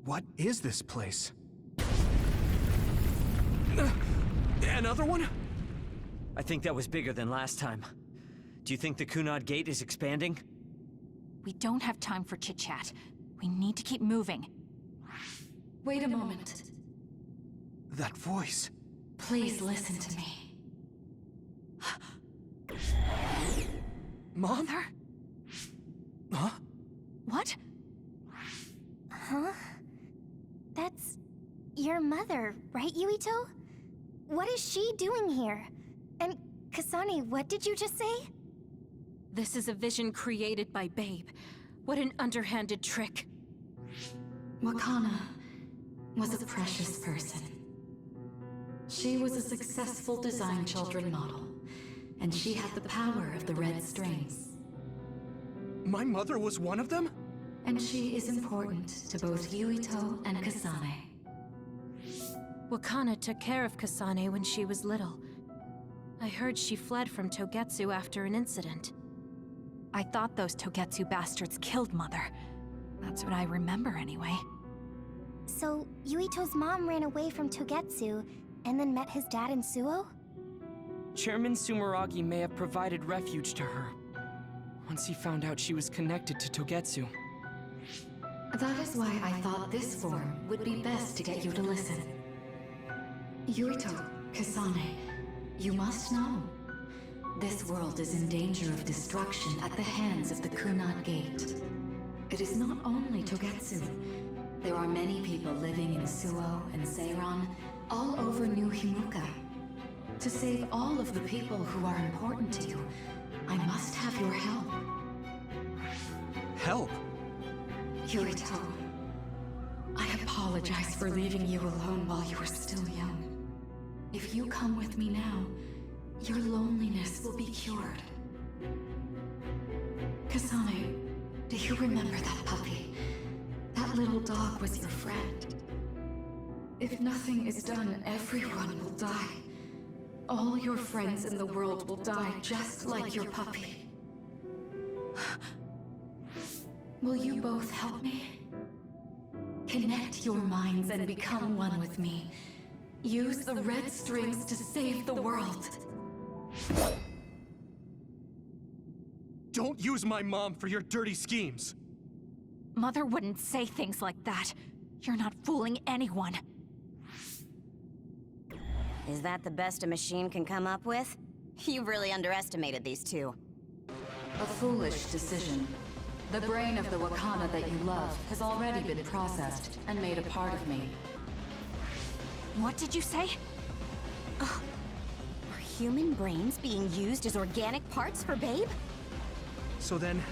What is this place? Another one? I think that was bigger than last time. Do you think the Kunad Gate is expanding? We don't have time for chit-chat. We need to keep moving. Wait a moment. That voice. Please listen to me. Mom? Mother? Huh? What? Huh? That's your mother, right, Yuito? What is she doing here? And Kasane, what did you just say? This is a vision created by Babe. What an underhanded trick. Wakana was a precious person. She was a successful design children model, and she had the power of the red strings. My mother was one of them? And she is important to both Yuito and Kasane. Wakana took care of Kasane when she was little. I heard she fled from Togetsu after an incident. I thought those Togetsu bastards killed Mother. That's what I remember anyway. So, Yuito's mom ran away from Togetsu, and then met his dad in Suo? Chairman Sumeragi may have provided refuge to her, once he found out she was connected to Togetsu. That is why I thought this form would be best to get you to listen. Yuito, Kasane, you must know. This world is in danger of destruction at the hands of the Kunad Gate. It is not only Togetsu. There are many people living in Suo and Seiran, all over New Himuka. To save all of the people who are important to you, I must have your help. Help? Yuito, I apologize for leaving you alone while you were still young. If you come with me now, your loneliness will be cured. Kasane, do you remember that puppy? That little dog was your friend. If nothing is done, everyone will die. All your friends in the world will die just like your puppy. Will you both help me? Connect your minds and become one with me. Use the red strings to save the world. Don't use my mom for your dirty schemes! Mother wouldn't say things like that. You're not fooling anyone. Is that the best a machine can come up with? You really underestimated these two. A foolish decision. The brain of the Wakana that you love has already been processed and made a part of me. What did you say? Are human brains being used as organic parts for Babe? So then,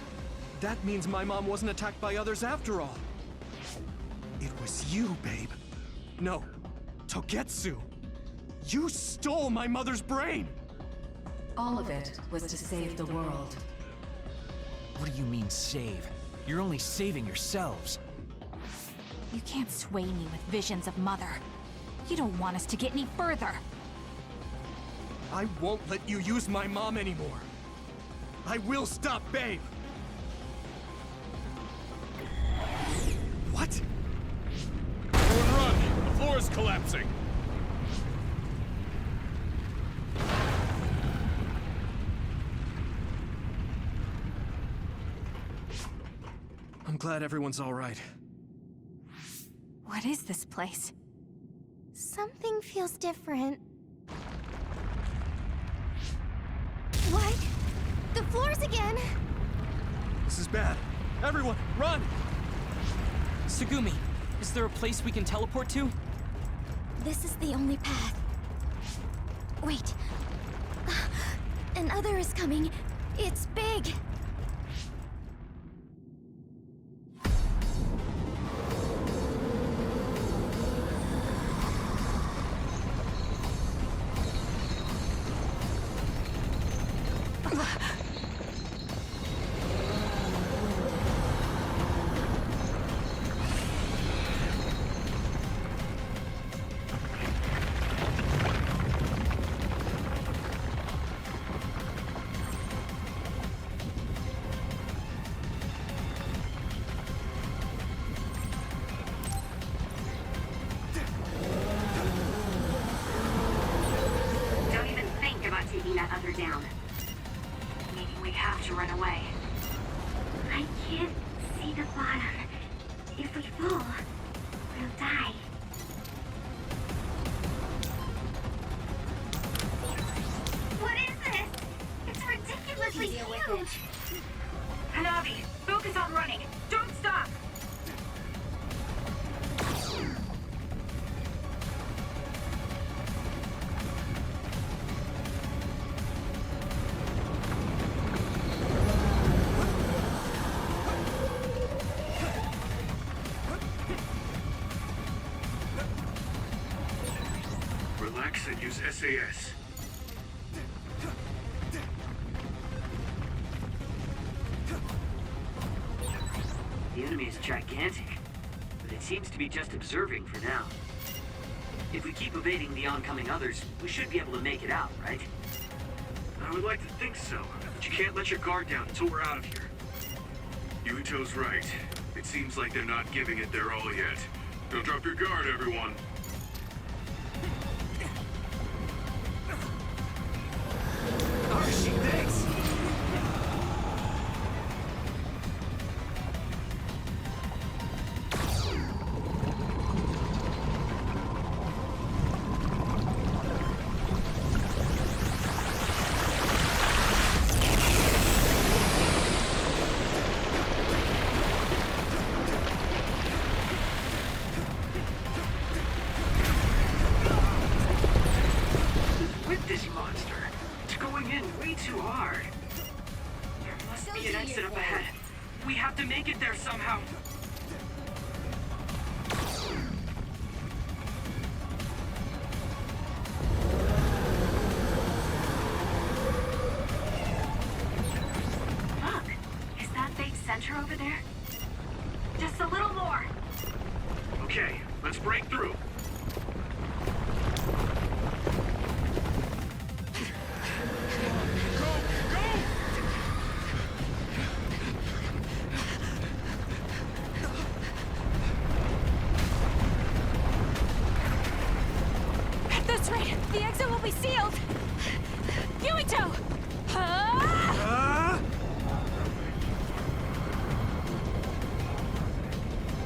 that means my mom wasn't attacked by others after all. It was you, Babe. No, Togetsu. You stole my mother's brain! All of it was to save the world. What do you mean, save? You're only saving yourselves. You can't sway me with visions of Mother. You don't want us to get any further. I won't let you use my mom anymore. I will stop Babe! What? Everyone run! The floor is collapsing! I'm glad everyone's all right. What is this place? Something feels different. What? The floors again! This is bad. Everyone, run! Tsugumi, is there a place we can teleport to? This is the only path. Wait. Another is coming. It's big. are down. Meaning we have to run away. I can't see the bottom. If we fall, we'll die. What is this? It's ridiculously huge! Hanabi, focus on running. Don't stop! Relax and use SAS. The enemy is gigantic, but it seems to be just observing for now. If we keep evading the oncoming others, we should be able to make it out, right? I would like to think so, but you can't let your guard down until we're out of here. Yuito's right. It seems like they're not giving it their all yet. Don't drop your guard, everyone. Arashi, thanks! With this monster, it's going in way too hard. There must be an exit up ahead. We have to make it there somehow. Look, is that big center over there? Just a little more. Okay, let's break through. At this rate, the exit will be sealed! Yuito! Ah!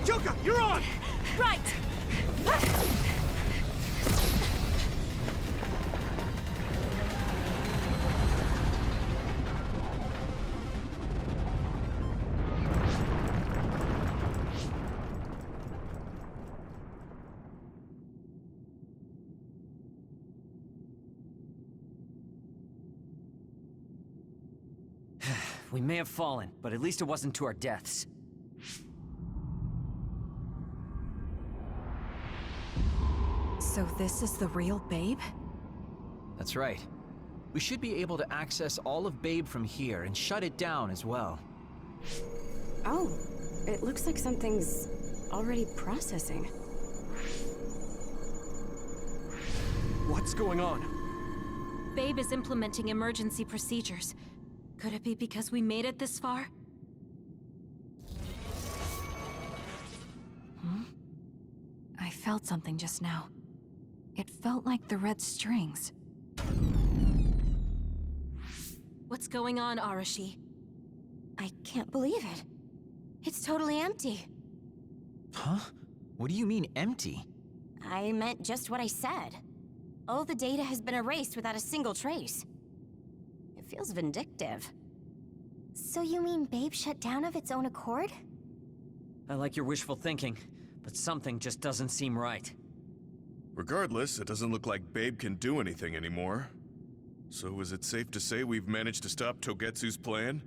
Yuka, you're on! Right! We may have fallen, but at least it wasn't to our deaths. So this is the real Babe? That's right. We should be able to access all of Babe from here and shut it down as well. Oh, it looks like something's already processing. What's going on? Babe is implementing emergency procedures. Could it be because we made it this far? I felt something just now. It felt like the red strings. What's going on, Arashi? I can't believe it. It's totally empty. Huh? What do you mean, empty? I meant just what I said. All the data has been erased without a single trace. It feels vindictive. So you mean Babe shut down of its own accord? I like your wishful thinking, but something just doesn't seem right. Regardless, it doesn't look like Babe can do anything anymore. So is it safe to say we've managed to stop Togetsu's plan?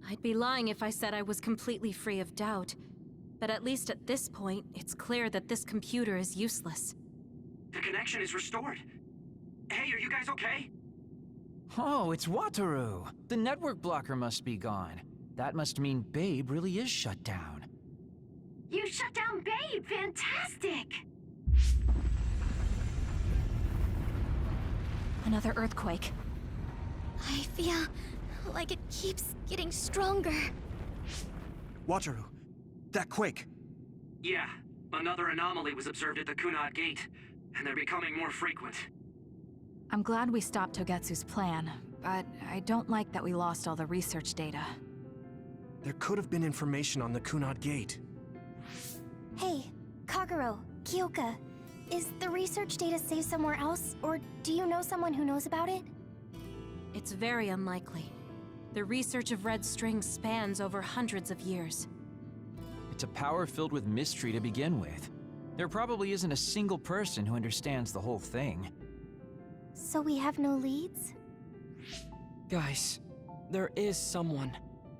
I'd be lying if I said I was completely free of doubt. But at least at this point, it's clear that this computer is useless. The connection is restored. Hey, are you guys okay? Oh, it's Wataru! The network blocker must be gone. That must mean Babe really is shut down. You shut down Babe! Fantastic! Another earthquake. I feel like it keeps getting stronger. Wataru, that quake. Yeah, another anomaly was observed at the Kunad Gate, and they're becoming more frequent. I'm glad we stopped Togetsu's plan, but I don't like that we lost all the research data. There could have been information on the Kunad Gate. Hey, Kagero, Kyoka, is the research data saved somewhere else, or do you know someone who knows about it? It's very unlikely. The research of red strings spans over hundreds of years. It's a power filled with mystery to begin with. There probably isn't a single person who understands the whole thing. So we have no leads? Guys, there is someone.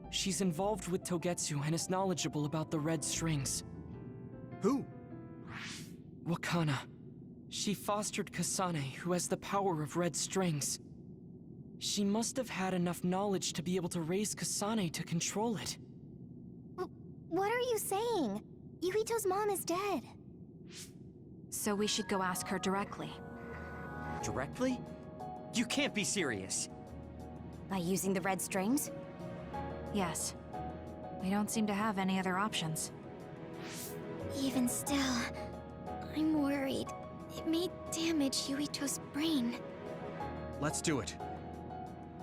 She's involved with Togetsu and is knowledgeable about the red strings. Who? Wakana. She fostered Kasane, who has the power of red strings. She must have had enough knowledge to be able to raise Kasane to control it. What are you saying? Yuito's mom is dead. So we should go ask her directly. Directly? You can't be serious. By using the red strings? Yes. We don't seem to have any other options. Even still, I'm worried. It may damage Yuito's brain. Let's do it.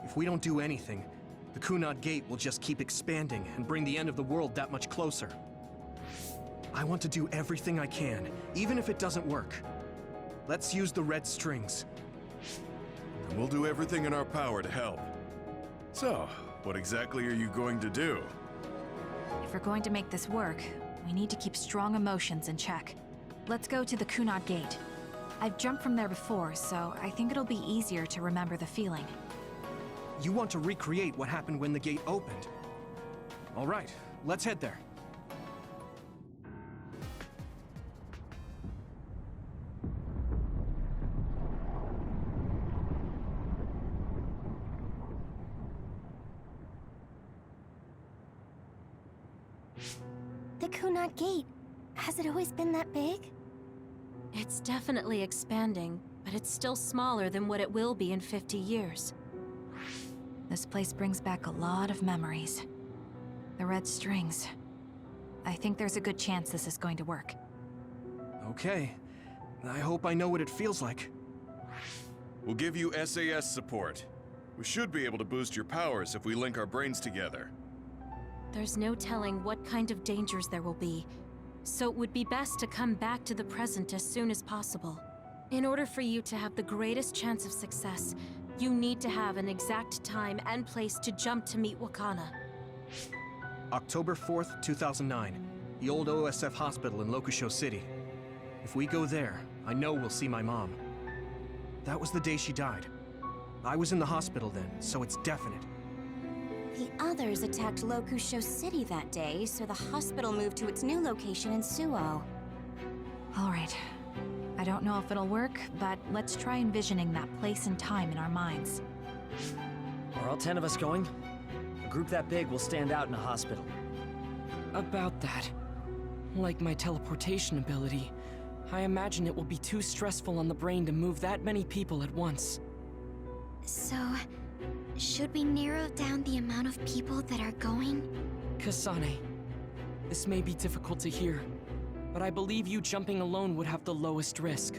If we don't do anything, the Kunad Gate will just keep expanding and bring the end of the world that much closer. I want to do everything I can, even if it doesn't work. Let's use the red strings. And we'll do everything in our power to help. So, what exactly are you going to do? If we're going to make this work, we need to keep strong emotions in check. Let's go to the Kunad Gate. I've jumped from there before, so I think it'll be easier to remember the feeling. You want to recreate what happened when the gate opened? All right, let's head there. The Kunad Gate. Has it always been that big? It's definitely expanding, but it's still smaller than what it will be in 50 years. This place brings back a lot of memories. The red strings. I think there's a good chance this is going to work. Okay. I hope I know what it feels like. We'll give you SAS support. We should be able to boost your powers if we link our brains together. There's no telling what kind of dangers there will be, so it would be best to come back to the present as soon as possible. In order for you to have the greatest chance of success, you need to have an exact time and place to jump to meet Wakana. October 4th, 2009. The old OSF hospital in Lokusho City. If we go there, I know we'll see my mom. That was the day she died. I was in the hospital then, so it's definite. The others attacked Lokusho City that day, so the hospital moved to its new location in Suo. All right. I don't know if it'll work, but let's try envisioning that place and time in our minds. Are all 10 of us going? A group that big will stand out in a hospital. About that. Like my teleportation ability, I imagine it will be too stressful on the brain to move that many people at once. So, should we narrow down the amount of people that are going? Kasane, this may be difficult to hear, but I believe you jumping alone would have the lowest risk.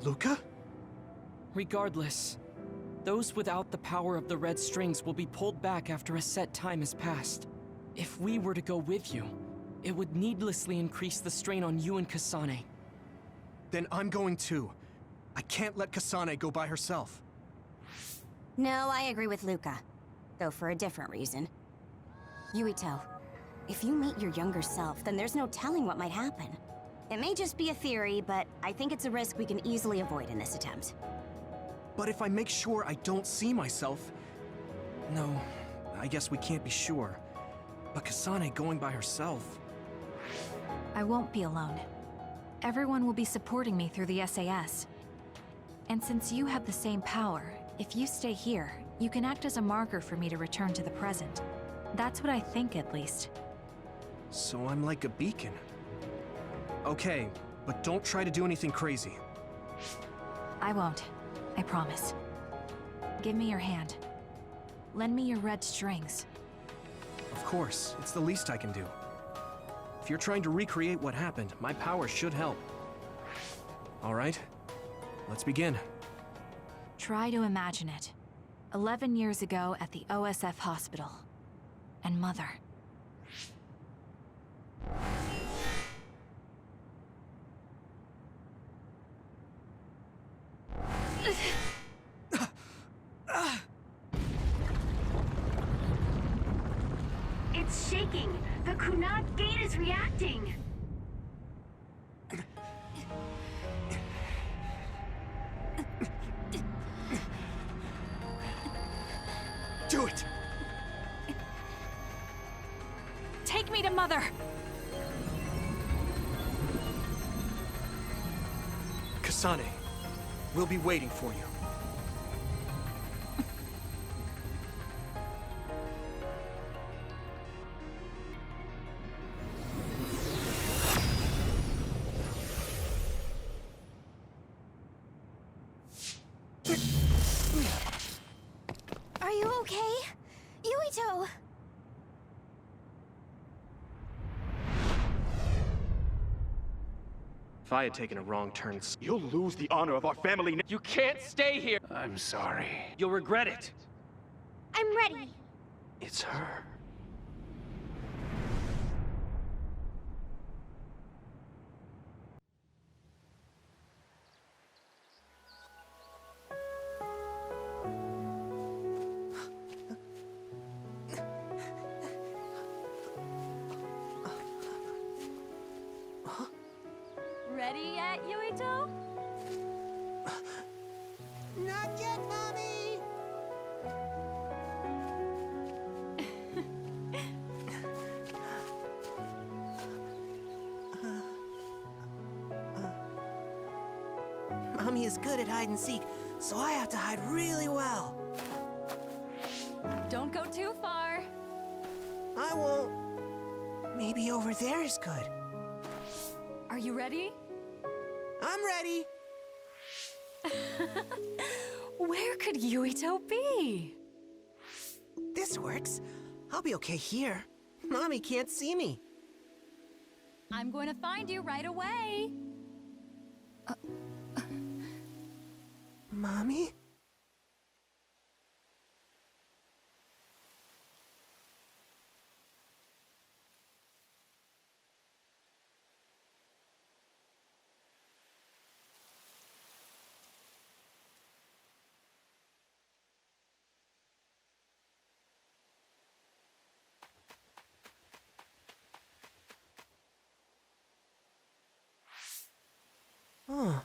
Luca? Regardless, those without the power of the red strings will be pulled back after a set time has passed. If we were to go with you, it would needlessly increase the strain on you and Kasane. Then I'm going too. I can't let Kasane go by herself. No, I agree with Luca, though for a different reason. Yuito, if you meet your younger self, then there's no telling what might happen. It may just be a theory, but I think it's a risk we can easily avoid in this attempt. But if I make sure I don't see myself... No, I guess we can't be sure. But Kasane going by herself... I won't be alone. Everyone will be supporting me through the SAS. And since you have the same power, if you stay here, you can act as a marker for me to return to the present. That's what I think, at least. So I'm like a beacon. Okay, but don't try to do anything crazy. I won't. I promise. Give me your hand. Lend me your red strings. Of course, it's the least I can do. If you're trying to recreate what happened, my power should help. All right, let's begin. Try to imagine it. 11 years ago at the OSF hospital. And Mother. It's shaking! The Kunad gate is reacting! Do it! Take me to Mother! Kasane, we'll be waiting for you. Are you okay? Yuito! If I had taken a wrong turn, you'll lose the honor of our family. You can't stay here! I'm sorry. You'll regret it. I'm ready! It's her. Ready yet, Yuito? Not yet, Mommy! Mommy is good at hide and seek, so I have to hide really well. Don't go too far. I won't. Maybe over there is good. Are you ready? I'm ready. Where could Yuito be? This works. I'll be okay here. Mommy can't see me. I'm going to find you right away. Mommy? Huh.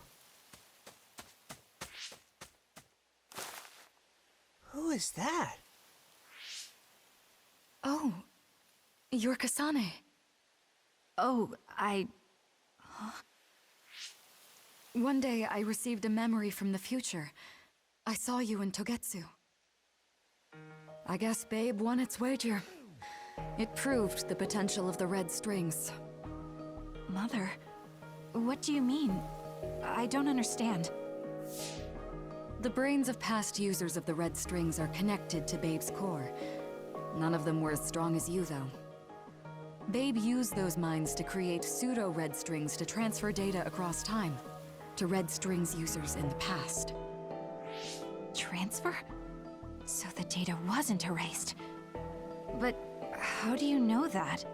Who is that? Oh, you're Kasane. Oh, Huh? One day I received a memory from the future. I saw you in Togetsu. I guess Babe won its wager. It proved the potential of the red strings. Mother, what do you mean? I don't understand. The brains of past users of the red strings are connected to Babe's core. None of them were as strong as you, though. Babe used those minds to create pseudo-red strings to transfer data across time to red strings users in the past. Transfer? So the data wasn't erased. But how do you know that?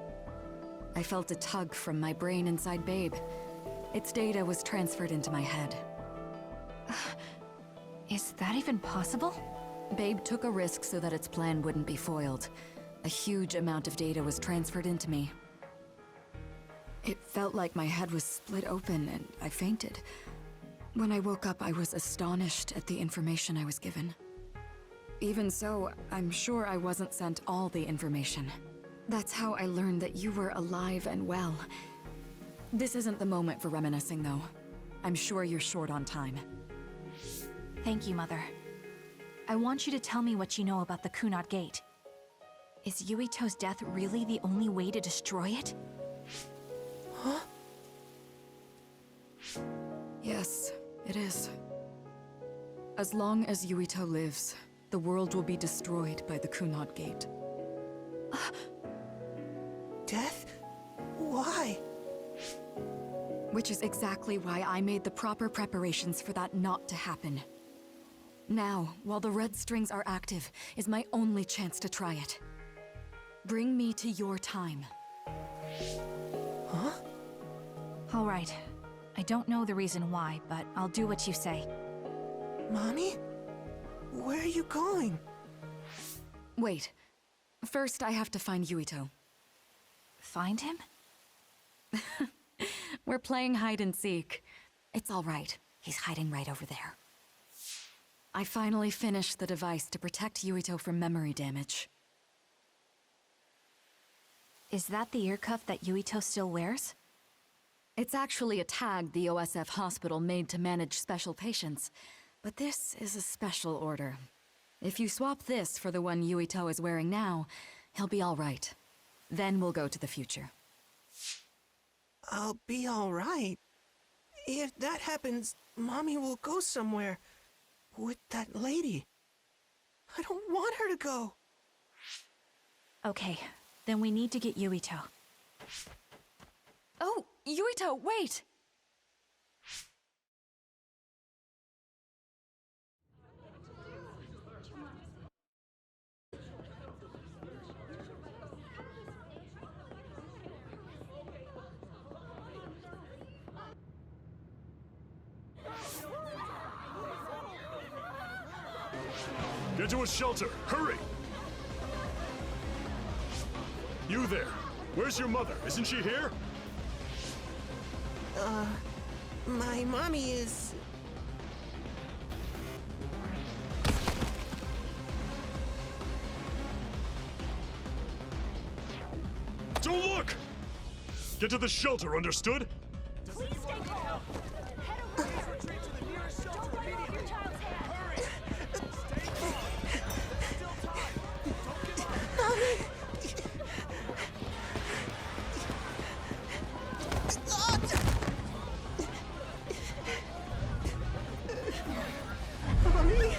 I felt a tug from my brain inside Babe. Its data was transferred into my head. Is that even possible? Babe took a risk so that its plan wouldn't be foiled. A huge amount of data was transferred into me. It felt like my head was split open and I fainted. When I woke up, I was astonished at the information I was given. Even so, I'm sure I wasn't sent all the information. That's how I learned that you were alive and well. This isn't the moment for reminiscing, though. I'm sure you're short on time. Thank you, Mother. I want you to tell me what you know about the Kunad Gate. Is Yuito's death really the only way to destroy it? Huh? Yes, it is. As long as Yuito lives, the world will be destroyed by the Kunad Gate. Death? Why? Which is exactly why I made the proper preparations for that not to happen. Now, while the red strings are active, is my only chance to try it. Bring me to your time. Huh? All right. I don't know the reason why, but I'll do what you say. Mommy? Where are you going? Wait. First, I have to find Yuito. Find him? We're playing hide and seek. It's all right. He's hiding right over there. I finally finished the device to protect Yuito from memory damage. Is that the ear cuff that Yuito still wears? It's actually a tag the OSF hospital made to manage special patients. But this is a special order. If you swap this for the one Yuito is wearing now, he'll be all right. Then we'll go to the future. I'll be all right. If that happens, Mommy will go somewhere. With that lady. I don't want her to go. Okay, then we need to get Yuito. Oh, Yuito, wait! Get to a shelter! Hurry! You there! Where's your mother? Isn't she here? My mommy is... Don't look! Get to the shelter, understood? Please stay calm. Head over here. Retreat to the nearest shelter. Don't let off your child's hand. Hurry! Stay calm. There's still time. Don't give up. Mommy! Mommy?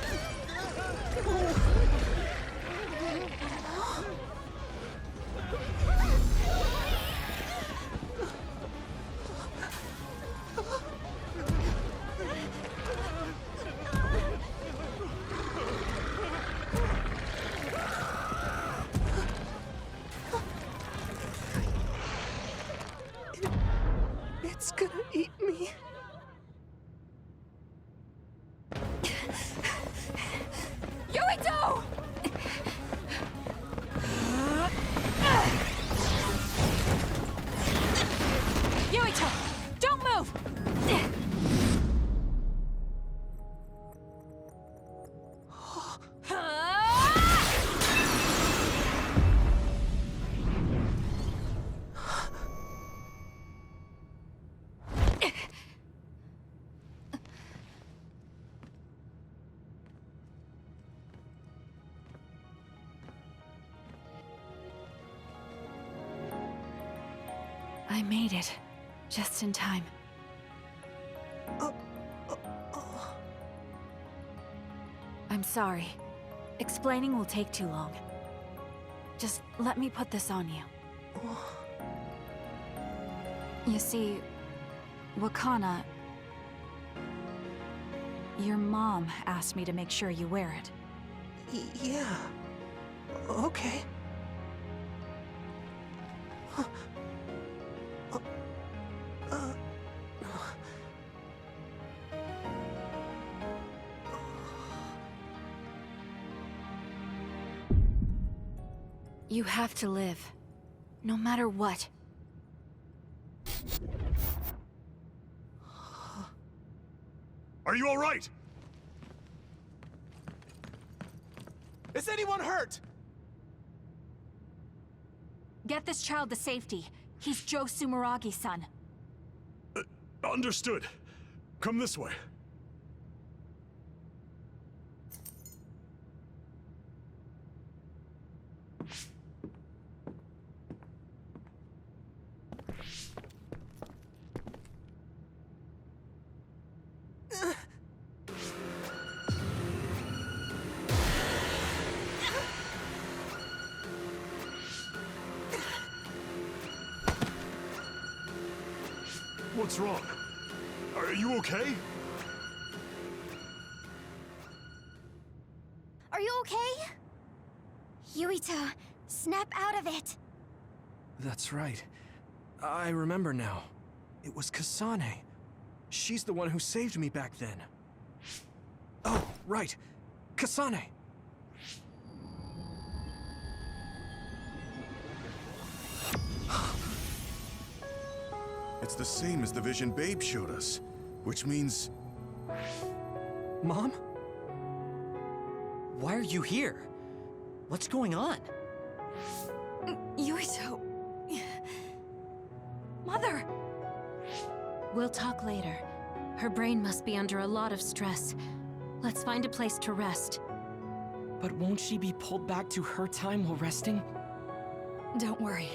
It's gonna eat me. Yuito! Yuito! Don't move! I made it. Just in time. I'm sorry. Explaining will take too long. Just let me put this on you. You see, Wakana... Your mom asked me to make sure you wear it. Yeah. Okay. You have to live. No matter what. Are you alright? Is anyone hurt? Get this child to safety. He's Joe Sumeragi's son. Understood. Come this way. What's wrong? Are you okay? Yuito, snap out of it! That's right. I remember now. It was Kasane. She's the one who saved me back then. Oh, right. Kasane! It's the same as the vision Babe showed us, which means... Mom? Why are you here? What's going on? Yuito... Mother! We'll talk later. Her brain must be under a lot of stress. Let's find a place to rest. But won't she be pulled back to her time while resting? Don't worry.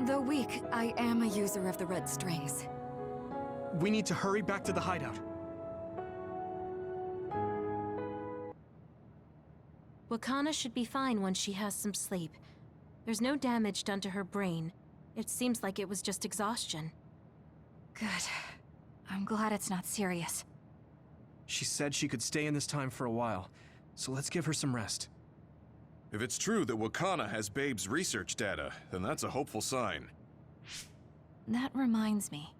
Though weak, I am a user of the red strings. We need to hurry back to the hideout. Wakana should be fine once she has some sleep. There's no damage done to her brain. It seems like it was just exhaustion. Good. I'm glad it's not serious. She said she could stay in this time for a while, so let's give her some rest. If it's true that Wakana has Babe's research data, then that's a hopeful sign. That reminds me.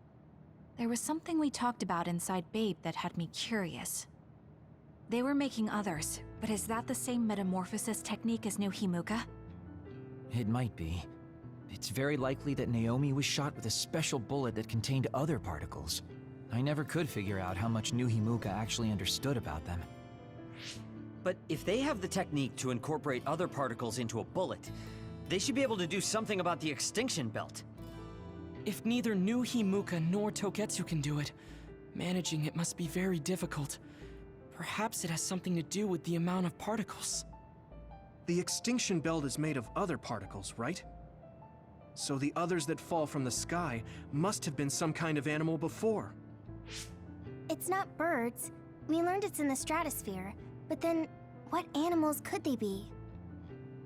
There was something we talked about inside Babe that had me curious. They were making others, but is that the same metamorphosis technique as New Himuka? It might be. It's very likely that Naomi was shot with a special bullet that contained other particles. I never could figure out how much New Himuka actually understood about them. But if they have the technique to incorporate other particles into a bullet, they should be able to do something about the extinction belt. If neither New Himuka nor Togetsu can do it, managing it must be very difficult. Perhaps it has something to do with the amount of particles. The extinction belt is made of other particles, right? So the others that fall from the sky must have been some kind of animal before. It's not birds. We learned it's in the stratosphere. But then, what animals could they be?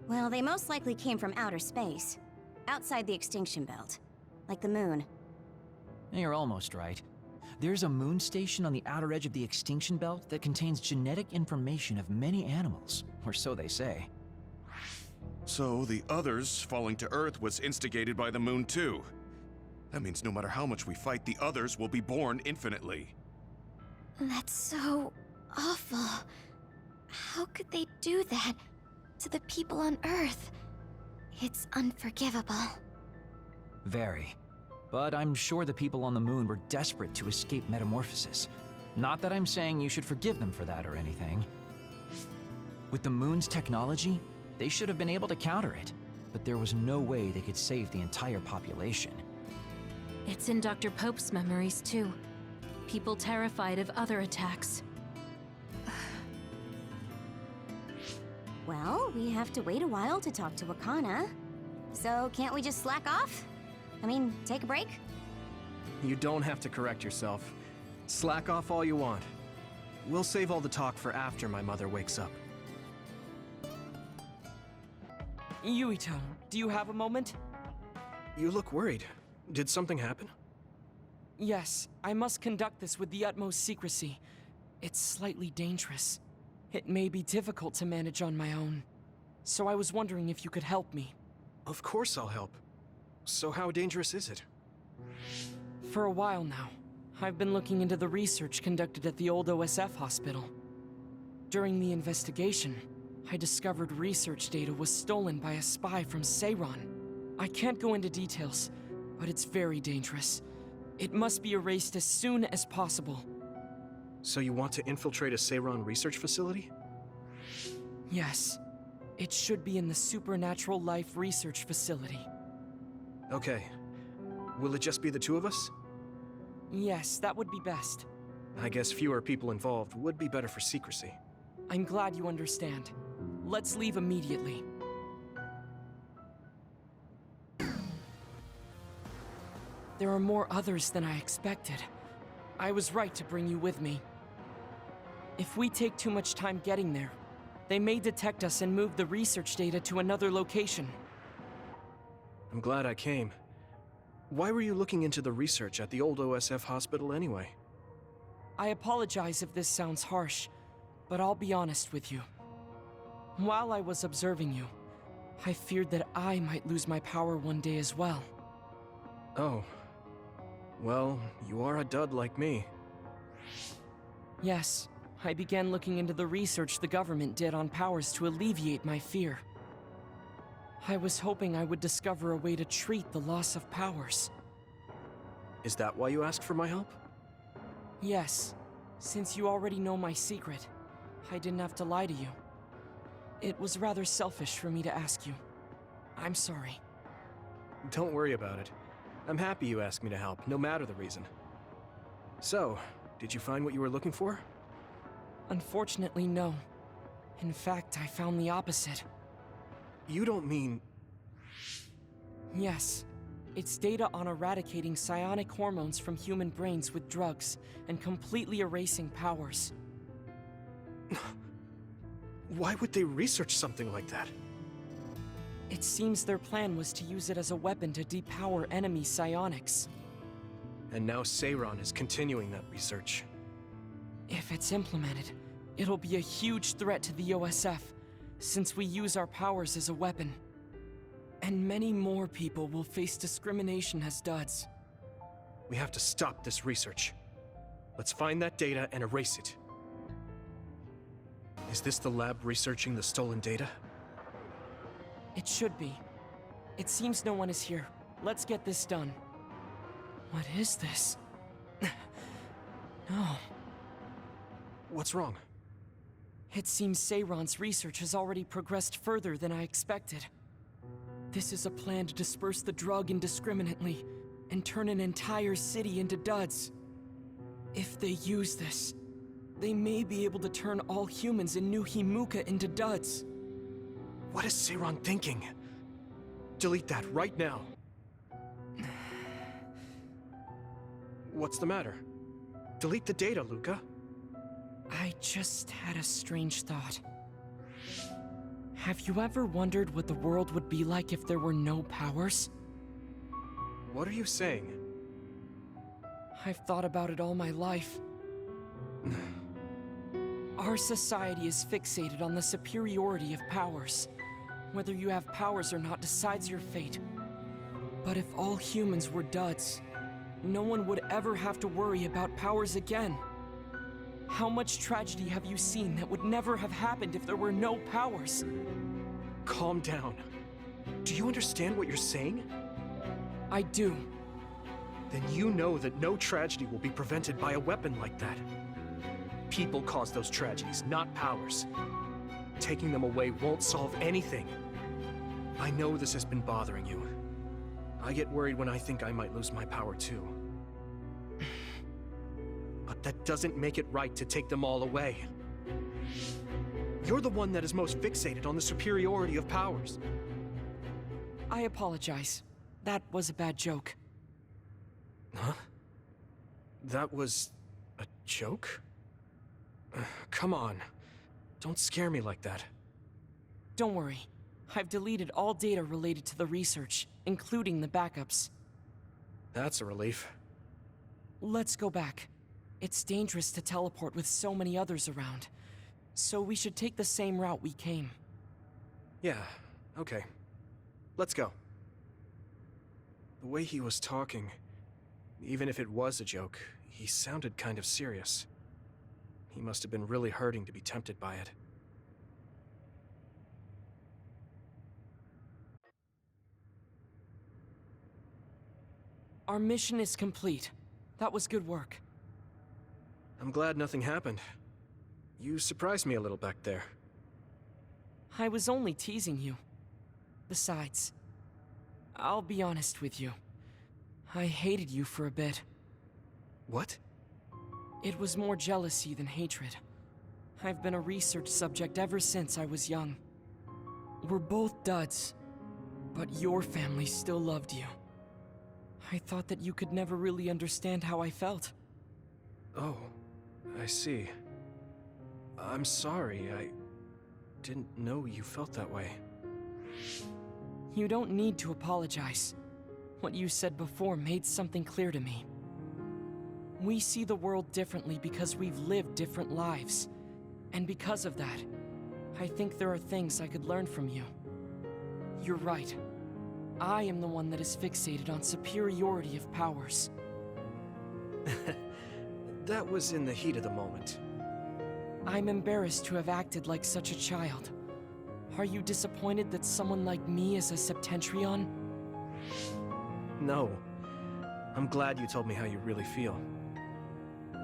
Well, they most likely came from outer space. Outside the extinction belt. Like the moon. You're almost right. There's a moon station on the outer edge of the extinction belt that contains genetic information of many animals, or so they say. So the others falling to Earth was instigated by the moon too. That means no matter how much we fight, the others will be born infinitely. That's so awful. How could they do that to the people on Earth? It's unforgivable. Very. But I'm sure the people on the moon were desperate to escape metamorphosis. Not that I'm saying you should forgive them for that or anything. With the moon's technology, they should have been able to counter it, but there was no way they could save the entire population. It's in Dr. Pope's memories, too. People terrified of other attacks. Well, we have to wait a while to talk to Wakana. So can't we just slack off? I mean, take a break? You don't have to correct yourself. Slack off all you want. We'll save all the talk for after my mother wakes up. Yuito, do you have a moment? You look worried. Did something happen? Yes, I must conduct this with the utmost secrecy. It's slightly dangerous. It may be difficult to manage on my own. So I was wondering if you could help me. Of course I'll help. So how dangerous is it? For a while now, I've been looking into the research conducted at the old OSF hospital. During the investigation, I discovered research data was stolen by a spy from Seiran. I can't go into details, but it's very dangerous. It must be erased as soon as possible. So you want to infiltrate a Seiran research facility? Yes. It should be in the Supernatural Life Research Facility. Okay. Will it just be the two of us? Yes, that would be best. I guess fewer people involved would be better for secrecy. I'm glad you understand. Let's leave immediately. There are more others than I expected. I was right to bring you with me. If we take too much time getting there, they may detect us and move the research data to another location. I'm glad I came. Why were you looking into the research at the old OSF hospital anyway? I apologize if this sounds harsh, but I'll be honest with you. While I was observing you, I feared that I might lose my power one day as well. Oh. Well, you are a dud like me. Yes, I began looking into the research the government did on powers to alleviate my fear. I was hoping I would discover a way to treat the loss of powers. Is that why you asked for my help? Yes, since you already know my secret, I didn't have to lie to you. It was rather selfish for me to ask you. I'm sorry. Don't worry about it. I'm happy you asked me to help, no matter the reason. So, did you find what you were looking for? Unfortunately, no. In fact, I found the opposite. You don't mean... Yes. It's data on eradicating psionic hormones from human brains with drugs and completely erasing powers. Why would they research something like that? It seems their plan was to use it as a weapon to depower enemy psionics. And now Seiron is continuing that research. If it's implemented, it'll be a huge threat to the OSF, since we use our powers as a weapon. And many more people will face discrimination as duds. We have to stop this research. Let's find that data and erase it. Is this the lab researching the stolen data? It should be. It seems no one is here. Let's get this done. What is this? No. What's wrong? It seems Seiron's research has already progressed further than I expected. This is a plan to disperse the drug indiscriminately and turn an entire city into duds. If they use this, they may be able to turn all humans in New Himuka into duds. What is Seiron thinking? Delete that right now. What's the matter? Delete the data, Luca. I just had a strange thought. Have you ever wondered what the world would be like if there were no powers? What are you saying? I've thought about it all my life. Our society is fixated on the superiority of powers. Whether you have powers or not decides your fate. But if all humans were duds, no one would ever have to worry about powers again. How much tragedy have you seen that would never have happened if there were no powers? Calm down. Do you understand what you're saying? I do. Then you know that no tragedy will be prevented by a weapon like that. People cause those tragedies, not powers. Taking them away won't solve anything. I know this has been bothering you. I get worried when I think I might lose my power too. But that doesn't make it right to take them all away. You're the one that is most fixated on the superiority of powers. I apologize. That was a bad joke. Huh? That was a joke? Come on. Don't scare me like that. Don't worry. I've deleted all data related to the research, including the backups. That's a relief. Let's go back. It's dangerous to teleport with so many others around. So we should take the same route we came. Yeah, okay. Let's go. The way he was talking, even if it was a joke, he sounded kind of serious. He must have been really hurting to be tempted by it. Our mission is complete. That was good work. I'm glad nothing happened. You surprised me a little back there. I was only teasing you. Besides, I'll be honest with you. I hated you for a bit. What? It was more jealousy than hatred. I've been a research subject ever since I was young. We're both duds, but your family still loved you. I thought that you could never really understand how I felt. Oh, I see. I'm sorry, I didn't know you felt that way. You don't need to apologize. What you said before made something clear to me. We see the world differently because we've lived different lives. And because of that, I think there are things I could learn from you. You're right. I am the one that is fixated on superiority of powers. That was in the heat of the moment. I'm embarrassed to have acted like such a child. Are you disappointed that someone like me is a Septentrion? No. I'm glad you told me how you really feel.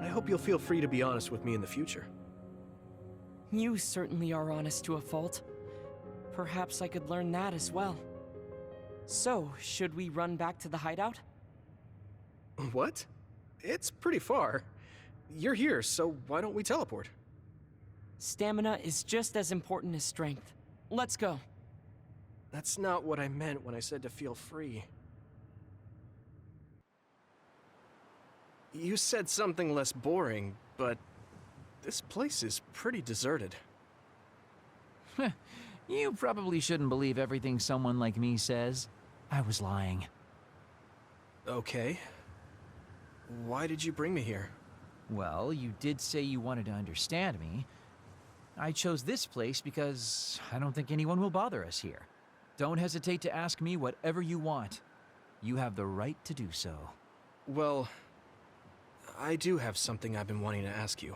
I hope you'll feel free to be honest with me in the future. You certainly are honest to a fault. Perhaps I could learn that as well. So, should we run back to the hideout? What? It's pretty far. You're here, so why don't we teleport? Stamina is just as important as strength. Let's go. That's not what I meant when I said to feel free. You said something less boring, but this place is pretty deserted. You probably shouldn't believe everything someone like me says. I was lying. Okay. Why did you bring me here? Well, you did say you wanted to understand me. I chose this place because I don't think anyone will bother us here. Don't hesitate to ask me whatever you want. You have the right to do so. Well, I do have something I've been wanting to ask you.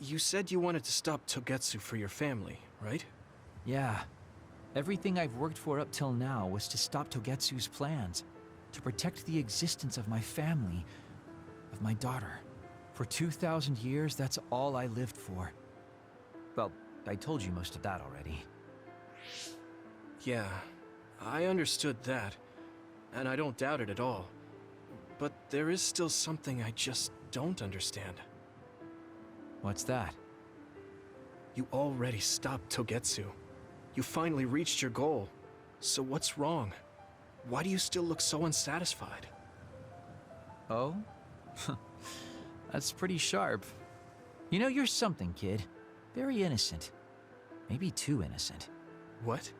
You said you wanted to stop Togetsu for your family, right? Yeah. Everything I've worked for up till now was to stop Togetsu's plans, to protect the existence of my family, of my daughter. For 2,000 years, that's all I lived for. Well, I told you most of that already. Yeah, I understood that, and I don't doubt it at all. But there is still something I just don't understand. What's that? You already stopped Togetsu. You finally reached your goal. So what's wrong? Why do you still look so unsatisfied? Oh? That's pretty sharp. You know, you're something, kid. Very innocent. Maybe too innocent. What?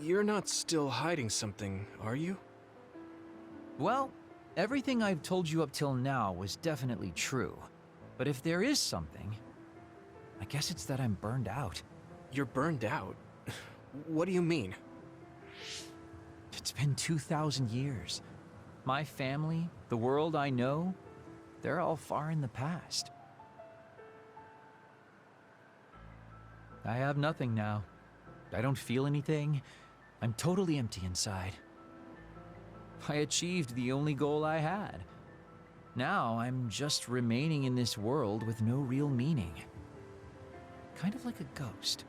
You're not still hiding something, are you? Well, everything I've told you up till now was definitely true. But if there is something, I guess it's that I'm burned out. You're burned out? What do you mean? It's been 2,000 years. My family, the world I know, they're all far in the past. I have nothing now. I don't feel anything. I'm totally empty inside. I achieved the only goal I had. Now I'm just remaining in this world with no real meaning. Kind of like a ghost.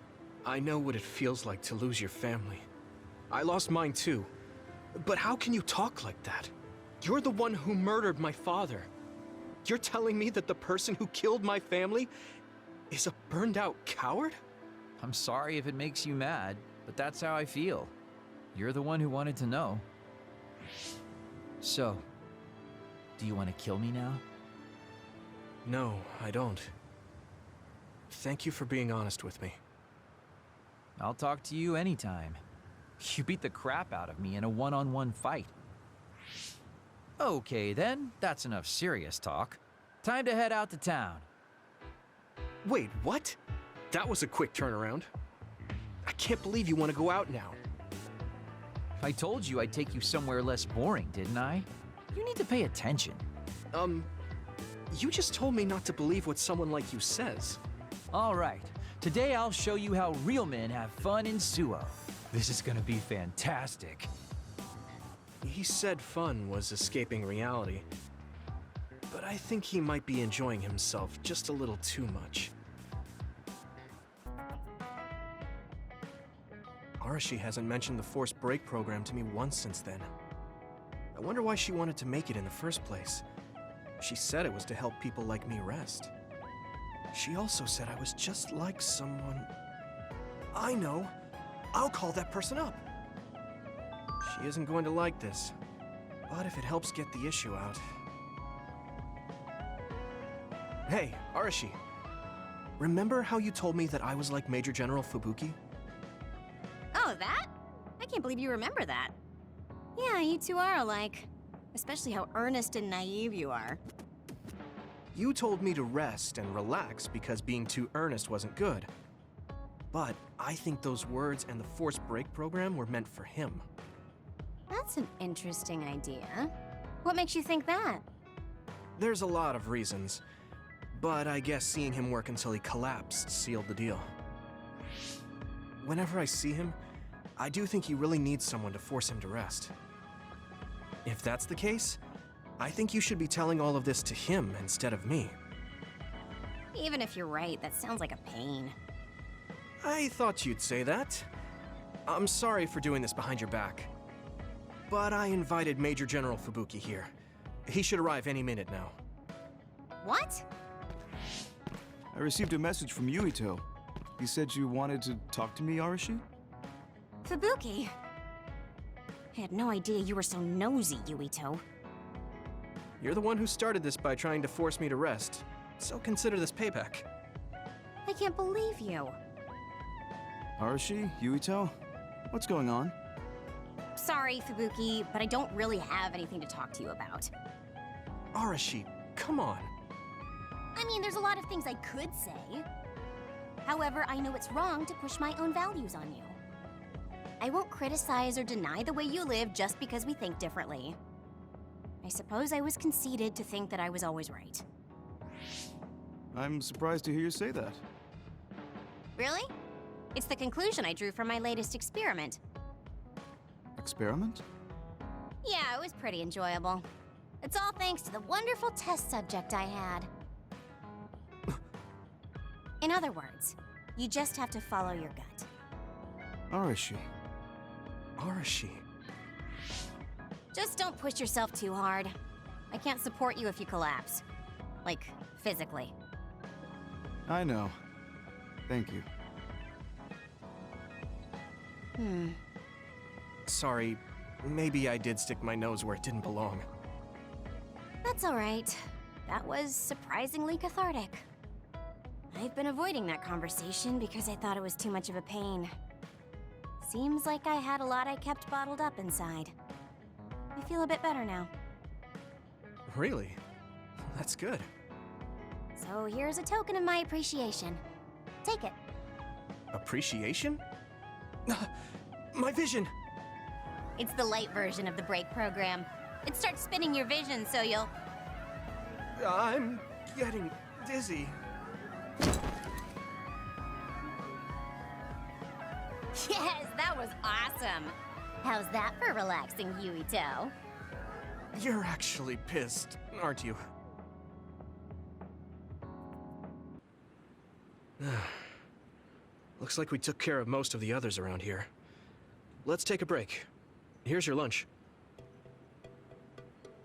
I know what it feels like to lose your family. I lost mine too. But how can you talk like that? You're the one who murdered my father. You're telling me that the person who killed my family is a burned out coward? I'm sorry if it makes you mad, but that's how I feel. You're the one who wanted to know. So, do you want to kill me now? No, I don't. Thank you for being honest with me. I'll talk to you anytime. You beat the crap out of me in a one-on-one fight. Okay then, that's enough serious talk. Time to head out to town. Wait, what? That was a quick turnaround. I can't believe you want to go out now. I told you I'd take you somewhere less boring, didn't I? You need to pay attention. You just told me not to believe what someone like you says. All right. Today I'll show you how real men have fun in Suo. This is gonna be fantastic. He said fun was escaping reality. But I think he might be enjoying himself just a little too much. Arashi hasn't mentioned the forced break program to me once since then. I wonder why she wanted to make it in the first place. She said it was to help people like me rest. She also said I was just like someone... I know! I'll call that person up! She isn't going to like this. But if it helps get the issue out... Hey, Arashi. Remember how you told me that I was like Major General Fubuki? Oh, that? I can't believe you remember that. Yeah, you two are alike. Especially how earnest and naive you are. You told me to rest and relax because being too earnest wasn't good. But I think those words and the force break program were meant for him. That's an interesting idea. What makes you think that? There's a lot of reasons, but I guess seeing him work until he collapsed sealed the deal. Whenever I see him, I do think he really needs someone to force him to rest. If that's the case, I think you should be telling all of this to him instead of me. Even if you're right, that sounds like a pain. I thought you'd say that. I'm sorry for doing this behind your back. But I invited Major General Fubuki here. He should arrive any minute now. What? I received a message from Yuito. He said you wanted to talk to me, Arashi? Fubuki? I had no idea you were so nosy, Yuito. You're the one who started this by trying to force me to rest, so consider this payback. I can't believe you. Arashi, Yuito, what's going on? Sorry, Fubuki, but I don't really have anything to talk to you about. Arashi, come on. I mean, there's a lot of things I could say. However, I know it's wrong to push my own values on you. I won't criticize or deny the way you live just because we think differently. I suppose I was conceited to think that I was always right. I'm surprised to hear you say that. Really? It's the conclusion I drew from my latest experiment. Experiment? Yeah, it was pretty enjoyable. It's all thanks to the wonderful test subject I had. In other words, you just have to follow your gut. Arashi. Arashi. Just don't push yourself too hard. I can't support you if you collapse. Like, physically. I know. Thank you. Sorry, maybe I did stick my nose where it didn't belong. That's all right. That was surprisingly cathartic. I've been avoiding that conversation because I thought it was too much of a pain. Seems like I had a lot I kept bottled up inside. I feel a bit better now. Really? That's good. So here's a token of my appreciation. Take it. Appreciation? My vision! It's the light version of the break program. It starts spinning your vision so you'll... I'm getting dizzy. Yes, that was awesome! How's that for relaxing, Yuito? You're actually pissed, aren't you? Looks like we took care of most of the others around here. Let's take a break. Here's your lunch.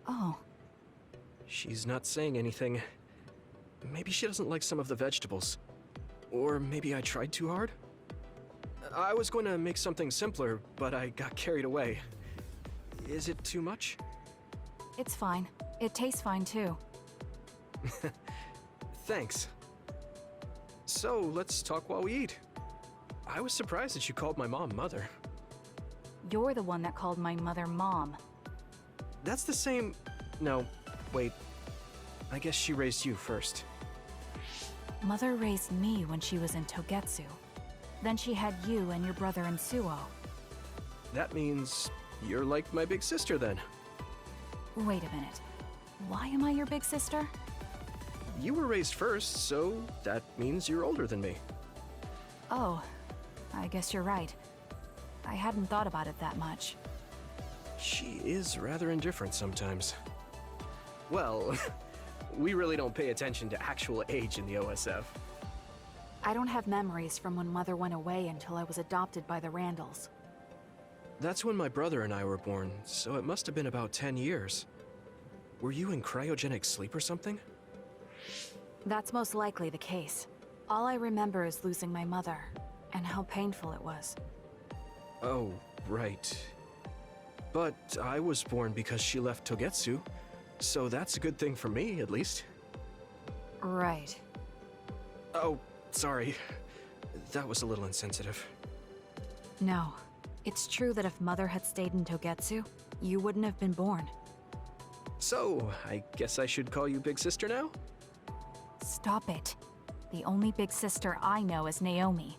Oh. She's not saying anything. Maybe she doesn't like some of the vegetables. Or maybe I tried too hard? I was going to make something simpler, but I got carried away. Is it too much? It's fine. It tastes fine too. Thanks. So, let's talk while we eat. I was surprised that you called my mom Mother. You're the one that called my mother Mom. That's the same... No, wait. I guess she raised you first. Mother raised me when she was in Togetsu. Then she had you and your brother in Suo. That means you're like my big sister then. Wait a minute. Why am I your big sister? You were raised first, so that means you're older than me. Oh, I guess you're right. I hadn't thought about it that much. She is rather indifferent sometimes. Well, we really don't pay attention to actual age in the OSF. I don't have memories from when Mother went away until I was adopted by the Randalls. That's when my brother and I were born, so it must have been about 10 years. Were you in cryogenic sleep or something? That's most likely the case. All I remember is losing my mother, and how painful it was. Oh, right. But I was born because she left Togetsu, so that's a good thing for me, at least. Right. Oh, sorry. That was a little insensitive. No. It's true that if Mother had stayed in Togetsu, you wouldn't have been born. So, I guess I should call you Big Sister now? Stop it. The only big sister I know is Naomi.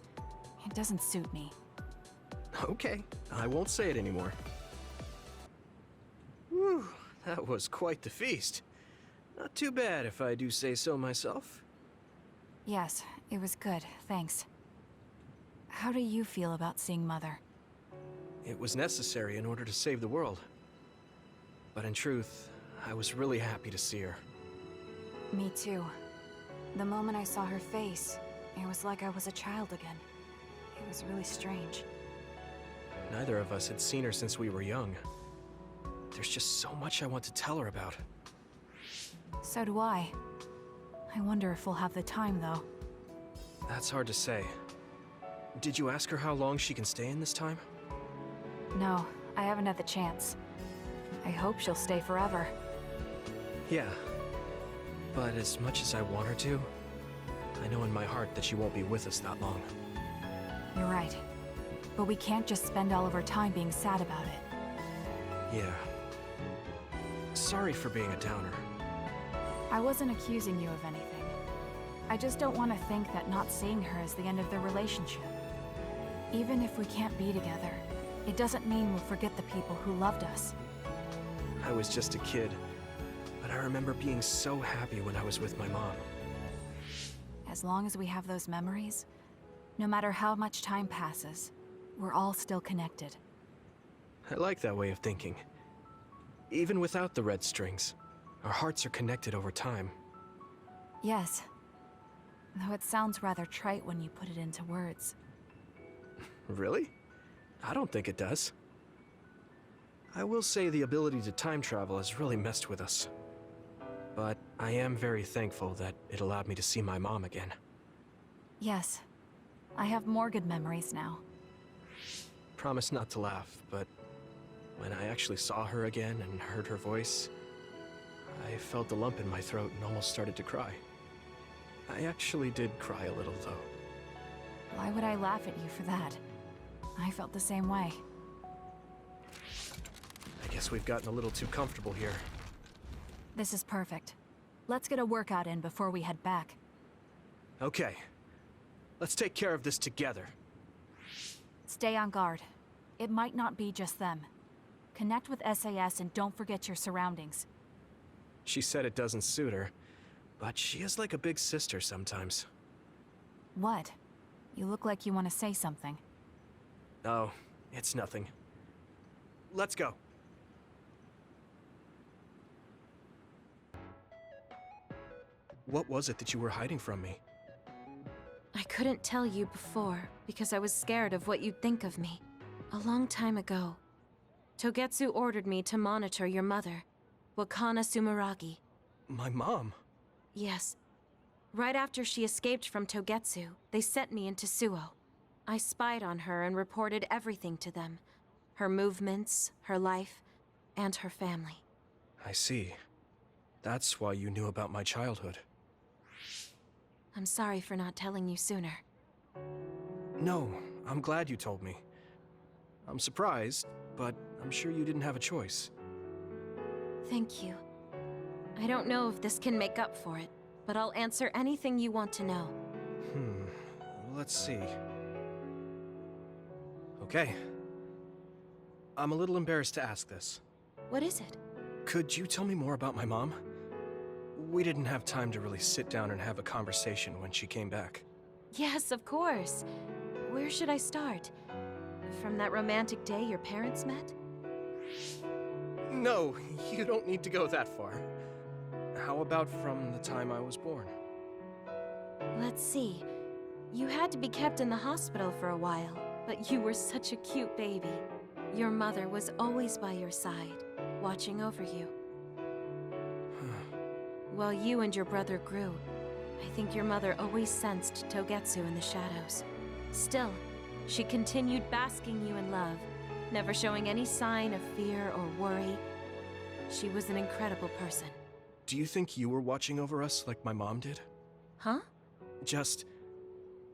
It doesn't suit me. Okay, I won't say it anymore. Whew, that was quite the feast. Not too bad if I do say so myself. Yes, it was good, thanks. How do you feel about seeing Mother? It was necessary in order to save the world. But in truth, I was really happy to see her. Me too. The moment I saw her face, it was like I was a child again. It was really strange. Neither of us had seen her since we were young. There's just so much I want to tell her about. So do I. I wonder if we'll have the time, though. That's hard to say. Did you ask her how long she can stay in this time? No, I haven't had the chance. I hope she'll stay forever. Yeah. But as much as I want her to, I know in my heart that she won't be with us that long. You're right. But we can't just spend all of our time being sad about it. Yeah. Sorry for being a downer. I wasn't accusing you of anything. I just don't want to think that not seeing her is the end of the relationship. Even if we can't be together, it doesn't mean we'll forget the people who loved us. I was just a kid, but I remember being so happy when I was with my mom. As long as we have those memories, no matter how much time passes, we're all still connected. I like that way of thinking. Even without the red strings, our hearts are connected over time. Yes. Though it sounds rather trite when you put it into words. Really? I don't think it does. I will say the ability to time travel has really messed with us. But I am very thankful that it allowed me to see my mom again. Yes. I have more good memories now. Promise not to laugh, but when I actually saw her again and heard her voice, I felt a lump in my throat and almost started to cry. I actually did cry a little, though. Why would I laugh at you for that? I felt the same way. I guess we've gotten a little too comfortable here. This is perfect. Let's get a workout in before we head back. Okay. Let's take care of this together. Stay on guard. It might not be just them. Connect with SAS and don't forget your surroundings. She said it doesn't suit her, but she is like a big sister sometimes. What? You look like you want to say something. Oh, it's nothing. Let's go. What was it that you were hiding from me? I couldn't tell you before because I was scared of what you'd think of me. A long time ago, Togetsu ordered me to monitor your mother, Wakana Sumeragi. My mom? Yes. Right after she escaped from Togetsu, they sent me into Suo. I spied on her and reported everything to them. Her movements, her life, and her family. I see. That's why you knew about my childhood. I'm sorry for not telling you sooner. No, I'm glad you told me. I'm surprised, but I'm sure you didn't have a choice. Thank you. I don't know if this can make up for it, but I'll answer anything you want to know. Let's see. Okay. I'm a little embarrassed to ask this. What is it? Could you tell me more about my mom? We didn't have time to really sit down and have a conversation when she came back. Yes, of course. Where should I start? From that romantic day your parents met? No, you don't need to go that far. How about from the time I was born? Let's see. You had to be kept in the hospital for a while, but you were such a cute baby. Your mother was always by your side, watching over you. While you and your brother grew, I think your mother always sensed Togetsu in the shadows. Still, she continued basking you in love, never showing any sign of fear or worry. She was an incredible person. Do you think you were watching over us like my mom did? Huh? Just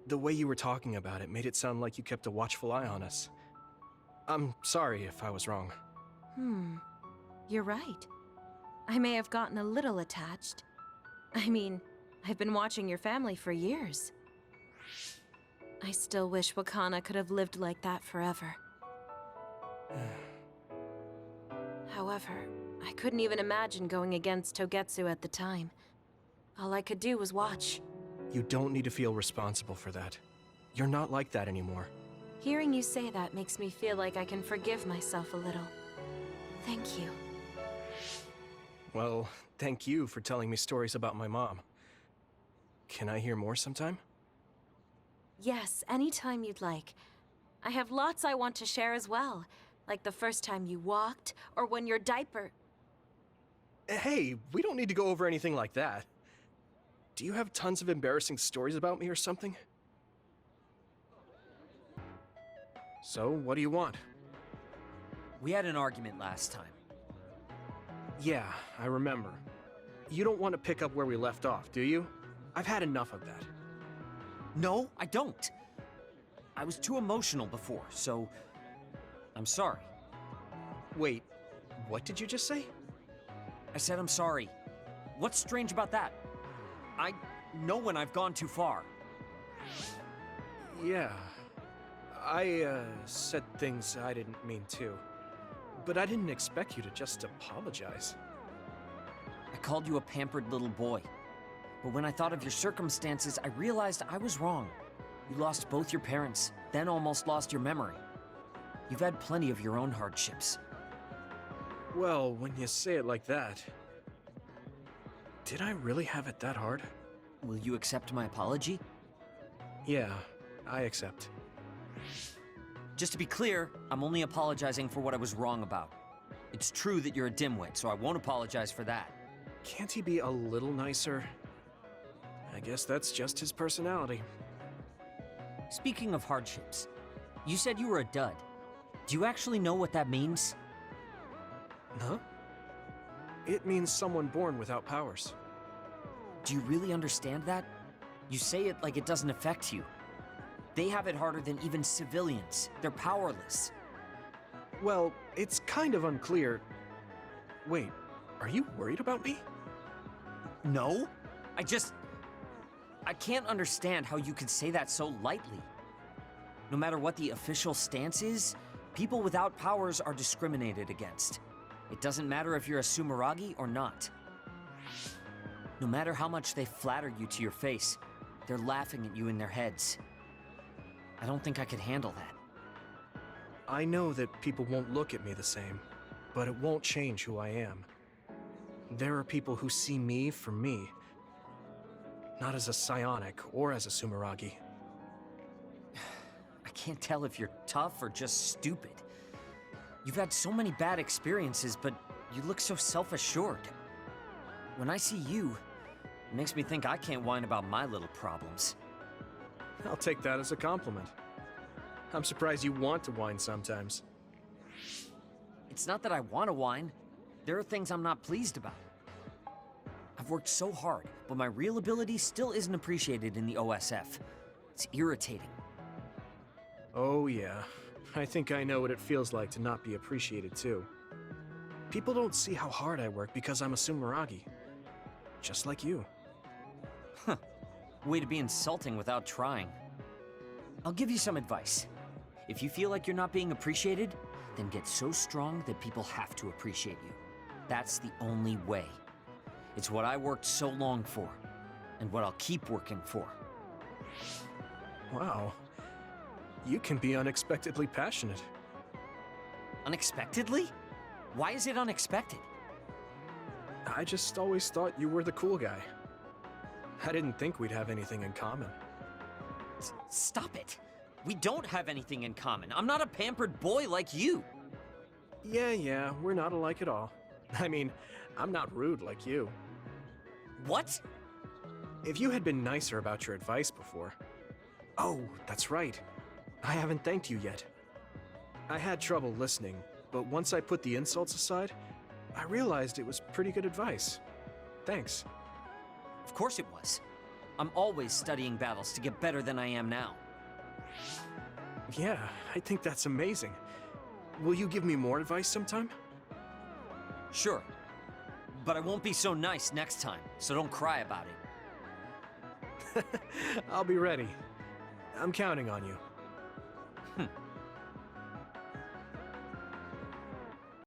the way you were talking about it made it sound like you kept a watchful eye on us. I'm sorry if I was wrong. You're right. I may have gotten a little attached. I mean, I've been watching your family for years. I still wish Wakana could have lived like that forever. However, I couldn't even imagine going against Togetsu at the time. All I could do was watch. You don't need to feel responsible for that. You're not like that anymore. Hearing you say that makes me feel like I can forgive myself a little. Thank you. Well, thank you for telling me stories about my mom. Can I hear more sometime? Yes, anytime you'd like. I have lots I want to share as well. Like the first time you walked, or when your diaper... Hey, we don't need to go over anything like that. Do you have tons of embarrassing stories about me or something? So, what do you want? We had an argument last time. Yeah, I remember. You don't want to pick up where we left off, do you? I've had enough of that. No, I don't. I was too emotional before, so... I'm sorry. Wait, what did you just say? I said I'm sorry. What's strange about that? I know when I've gone too far. Yeah. I said things I didn't mean to. But I didn't expect you to just apologize. I called you a pampered little boy. But when I thought of your circumstances, I realized I was wrong. You lost both your parents, then almost lost your memory. You've had plenty of your own hardships. Well, when you say it like that... Did I really have it that hard? Will you accept my apology? Yeah, I accept. Just to be clear, I'm only apologizing for what I was wrong about. It's true that you're a dimwit, so I won't apologize for that. Can't he be a little nicer? I guess that's just his personality. Speaking of hardships, you said you were a dud. Do you actually know what that means? Huh? It means someone born without powers. Do you really understand that? You say it like it doesn't affect you. They have it harder than even civilians. They're powerless. Well, it's kind of unclear. Wait, are you worried about me? No. I can't understand how you could say that so lightly. No matter what the official stance is, people without powers are discriminated against. It doesn't matter if you're a Sumeragi or not. No matter how much they flatter you to your face, they're laughing at you in their heads. I don't think I could handle that. I know that people won't look at me the same, but it won't change who I am. There are people who see me for me, not as a psionic or as a Sumeragi. I can't tell if you're tough or just stupid. You've had so many bad experiences, but you look so self-assured. When I see you, it makes me think I can't whine about my little problems. I'll take that as a compliment. I'm surprised you want to whine sometimes. It's not that I want to whine. There are things I'm not pleased about. I've worked so hard, but my real ability still isn't appreciated in the OSF. It's irritating. Oh yeah, I think I know what it feels like to not be appreciated too. People don't see how hard I work because I'm a Sumeragi. Just like you. Huh. Way to be insulting without trying. I'll give you some advice. If you feel like you're not being appreciated, then get so strong that people have to appreciate you. That's the only way. It's what I worked so long for, and what I'll keep working for. Wow. You can be unexpectedly passionate. Unexpectedly? Why is it unexpected? I just always thought you were the cool guy. I didn't think we'd have anything in common. Stop it! We don't have anything in common. I'm not a pampered boy like you. Yeah, we're not alike at all. I mean, I'm not rude like you. What? If you had been nicer about your advice before... Oh, that's right. I haven't thanked you yet. I had trouble listening, but once I put the insults aside, I realized it was pretty good advice. Thanks. Of course it was. I'm always studying battles to get better than I am now. Yeah, I think that's amazing. Will you give me more advice sometime? Sure. But I won't be so nice next time, so don't cry about it. I'll be ready. I'm counting on you.